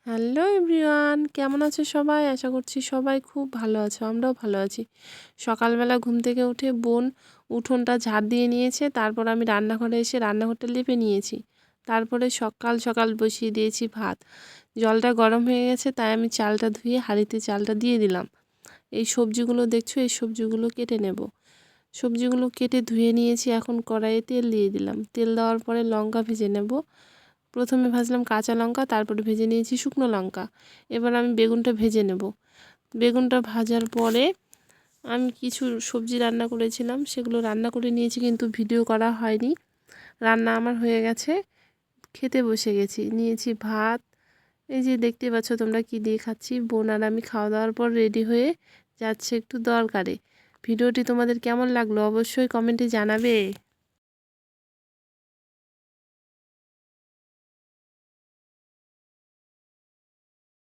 Hello everyone, কেমন আছো সবাই? আশা করছি সবাই খুব ভালো আছো, আমরাও ভালো আছি। সকালবেলা ঘুম থেকে উঠে বোন উঠোনটা ঝাড় দিয়ে নিয়েছে, তারপর আমি রান্নাঘরে এসে রান্নাঘরটা লেপে নিয়েছি। তারপরে সকাল সকাল বসিয়ে দিয়েছি ভাত। জলটা গরম হয়ে গেছে, তাই আমি চালটা ধুয়ে হাঁড়িতে চালটা দিয়ে দিলাম। এই সবজিগুলো দেখছো, এই সবজিগুলো কেটে নেব। সবজিগুলো কেটে ধুয়ে নিয়েছি, এখন কড়াইয়ে তেল দিয়ে দিলাম। তেল দেওয়ার পরে লঙ্কা ভেজে নেব। প্রথমে ভাজলাম কাঁচা লঙ্কা, তারপরে ভেজে নিয়েছি শুকনো লঙ্কা। এবার আমি বেগুনটা ভেজে নেব। বেগুনটা ভাজার পরে আমি কিছু সবজি রান্না করেছিলাম, সেগুলো রান্না করে নিয়েছি, কিন্তু ভিডিও করা হয়নি। রান্না আমার হয়ে গেছে, খেতে বসে গেছি। নিয়েছি ভাত, এই যে দেখতে পাচ্ছ তোমরা কি দিয়ে খাচ্ছি। বোন আর আমি খাওয়া দাওয়ার পর রেডি হয়ে যাচ্ছে একটু দরকারে। ভিডিওটি তোমাদের কেমন লাগলো অবশ্যই কমেন্টে জানাবে।